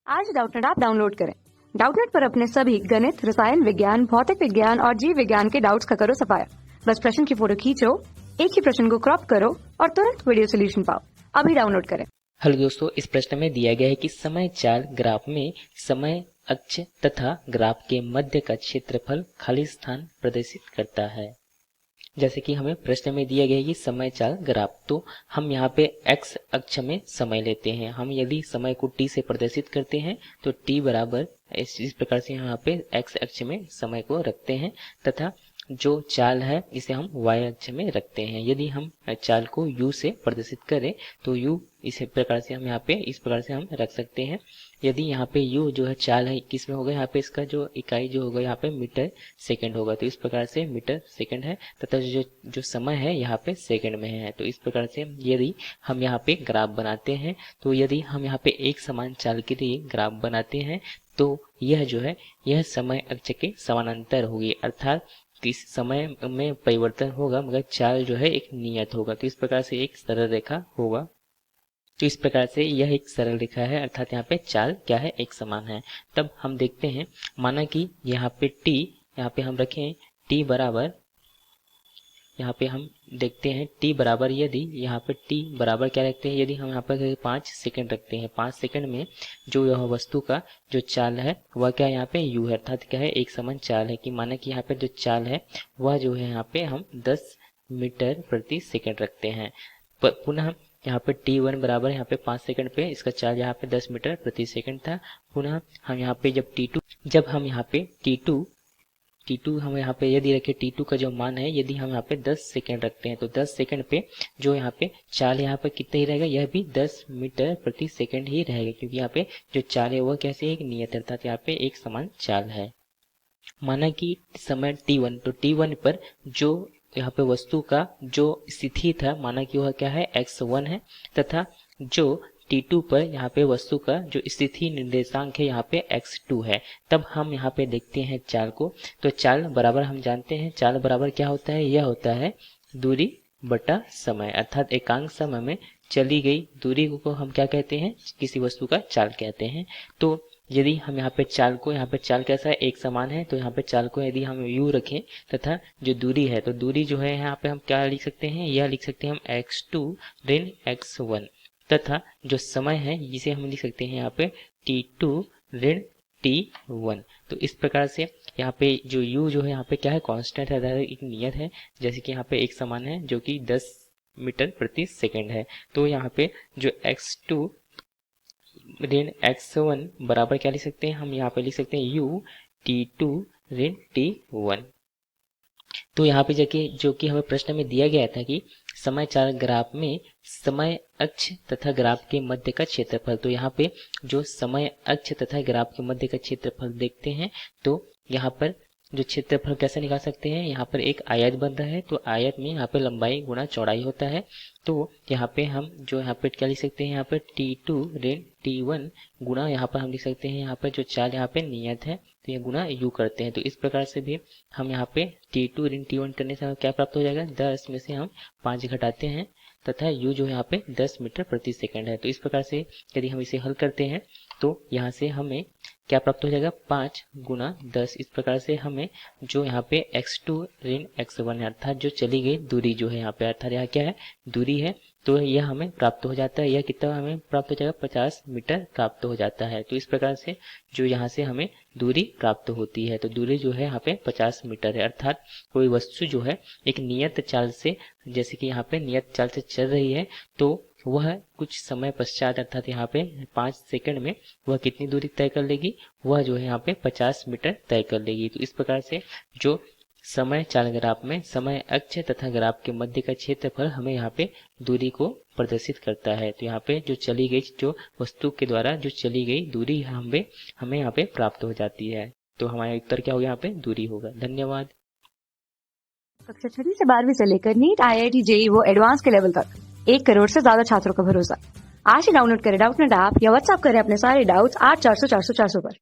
आज Doubtnut app download करें। Doubtnut पर अपने सभी गणित, रसायन विज्ञान, भौतिक विज्ञान और जीव विज्ञान के डाउट्स का करो सफाया। बस प्रश्न की फोटो खींचो, एक ही प्रश्न को क्रॉप करो और तुरंत वीडियो सोल्यूशन पाओ। अभी डाउनलोड करें। हेलो दोस्तों, इस प्रश्न में दिया गया है कि समय चाल ग्राफ में समय अक्ष तथा ग्राफ के मध्य का क्षेत्रफल खाली स्थान प्रदर्शित करता है। जैसे कि हमें प्रश्न में दिया गया है कि समय चाल ग्राफ, तो हम यहाँ पे x अक्ष में समय लेते हैं। हम यदि समय को t से प्रदर्शित करते हैं तो t बराबर इस प्रकार से यहाँ पे x अक्ष में समय को रखते हैं तथा जो चाल है इसे हम y अक्ष में रखते हैं। यदि हम चाल को u से प्रदर्शित करें तो u इस प्रकार से हम यहाँ पे इस प्रकार से हम रख सकते हैं। यदि यहाँ पे u जो है चाल है किस में होगा, यहाँ पे इसका जो इकाई जो होगा यहाँ पे मीटर सेकंड होगा, तो इस प्रकार से मीटर सेकंड है तथा जो समय है यहाँ पे सेकंड में है। तो इस प्रकार से यदि हम यहाँ पे ग्राफ बनाते हैं तो यदि हम यहाँ पे एक समान चाल के लिए ग्राफ बनाते हैं तो यह जो है यह समय अक्ष के समानांतर होगी, अर्थात किस समय में परिवर्तन होगा मगर चाल जो है एक नियत होगा। तो इस प्रकार से एक सरल रेखा होगा। तो इस प्रकार से यह एक सरल रेखा है, अर्थात यहाँ पे चाल क्या है, एक समान है। तब हम देखते हैं, माना कि यहाँ पे t यहाँ पे हम रखें t बराबर, यहाँ पे हम देखते हैं t बराबर, यदि यहाँ पे t बराबर क्या रखते हैं, यदि हम यहाँ पर 5 सेकंड रखते हैं, 5 सेकंड में जो यह वस्तु का जो चाल है वह क्या यहाँ पे u है, अर्थात क्या है, एक समान चाल है। कि माना कि यहाँ पे जो चाल है वह जो है यहाँ पे हम 10 मीटर प्रति सेकंड रखते हैं। पुनः यहाँ पे t1 बराबर यहाँ पे 5 सेकंड पे इसका चाल यहाँ पे 10 मीटर प्रति सेकंड था। पुनः हम यहाँ पे जब हम यहाँ पे t2 हम यहाँ पे यदि रखें t2 का जो मान है, यदि हम यहाँ पे 10 सेकंड रखते हैं तो 10 सेकंड पे जो यहाँ पे चाल यहाँ पे कितना ही रहेगा, यह भी 10 मीटर प्रति सेकंड ही रहेगा, क्योंकि यहाँ पे जो चाल है वह कैसे एक नियत, अर्थात यहाँ पे एक समान चाल है। माना कि समय t1, तो t1 पर जो यहाँ पे वस्तु का जो स्थिति था, माना कि वह क्या है, x1 है तथा जो t2 पर यहाँ पे वस्तु का जो स्थिति निर्देशांक है यहाँ पे x2 है। तब हम यहाँ पे देखते हैं चाल को, तो चाल बराबर हम जानते हैं, चाल बराबर क्या होता है, यह होता है दूरी बटा समय, अर्थात एकांक समय में चली गई दूरी को हम क्या कहते हैं, किसी वस्तु का चाल कहते हैं। तो यदि हम यहाँ पे चाल को, यहाँ पे चाल कैसा है, एक समान है, तो यहाँ पे चाल को यदि हम u रखें तथा जो दूरी है, तो दूरी जो है यहाँ पे हम क्या लिख सकते हैं, यह लिख सकते हैं हम x2 ऋण x1 तथा जो समय है जिसे हम लिख सकते हैं यहाँ पे t2 ऋण t1। तो इस प्रकार से यहाँ पे जो u जो है यहाँ पे क्या है, कांस्टेंट है, एक नियत है, जैसे कि यहाँ पे एक समान है जो कि 10 मीटर प्रति सेकंड है। तो यहाँ पे जो x2 ऋण x1 बराबर क्या लिख सकते हैं, हम यहाँ पे लिख सकते हैं u t2 ऋण t1। तो यहाँ पे जाके जो कि हमें प्रश्न में दिया गया था कि समय चाल ग्राफ में समय अक्ष तथा ग्राफ के मध्य का क्षेत्रफल, तो यहाँ पे जो समय अक्ष तथा ग्राफ के मध्य का क्षेत्रफल देखते हैं तो यहाँ पर जो क्षेत्रफल कैसे निकाल सकते हैं, यहाँ पर एक आयत बन रहा है, तो आयत में यहाँ पे लंबाई गुणा चौड़ाई होता है। तो यहाँ पे हम जो यहाँ पे क्या लिख सकते हैं, यहाँ पे t2 ऋण t1 गुणा यहाँ पर हम लिख सकते हैं, यहाँ पर जो चाल यहाँ पे नियत है तो ये गुणा u करते हैं। तो इस प्रकार से भी हम यहाँ पे t2 ऋण t1 करने से हमें क्या प्राप्त हो जाएगा, 10 में से हम 5 घटाते हैं तथा u जो यहाँ पे 10 मीटर प्रति सेकंड है। तो इस प्रकार से यदि हम इसे हल करते हैं तो यहाँ से हमें क्या प्राप्त हो जाएगा, 5 गुना 10। इस प्रकार से हमें जो यहाँ पे x2 ऋण x1 है, अर्थात जो चली गई दूरी जो है यहाँ पे, अर्थात यहाँ क्या है, दूरी है, तो यह हमें प्राप्त हो जाता है। यह कितना हमें प्राप्त हो जाएगा, 50 मीटर प्राप्त हो जाता है। तो इस प्रकार से जो यहाँ से हमें दूरी प्राप्त होती है, तो दूरी जो है यहाँ पे 50 मीटर है, अर्थात कोई वस्तु जो है एक नियत चाल से, जैसे कि यहाँ पे नियत चाल से चल रही है, तो वह कुछ समय पश्चात अर्थात यहाँ पे 5 सेकंड में वह कितनी दूरी तय कर लेगी, वह जो है यहाँ पे 50 मीटर तय कर लेगी। तो इस प्रकार से जो समय चाल ग्राफ में समय अक्ष तथा ग्राफ के मध्य का क्षेत्रफल हमें यहाँ पे दूरी को प्रदर्शित करता है। तो यहाँ पे जो चली गई, जो वस्तु के द्वारा जो चली गई दूरी हमें यहाँ पे प्राप्त हो जाती है। तो हमारा उत्तर क्या होगा, यहाँ पे दूरी होगा। धन्यवाद। कक्षा 6 से 12वीं से लेकर नीट, IIT, JEE वो एडवांस के लेवल तक 1 करोड़ से ज्यादा छात्रों का भरोसा। आज ही डाउनलोड करें डाउटनेट ऐप या व्हाट्सएप करें अपने सारे डाउट्स 8400 400 400 पर।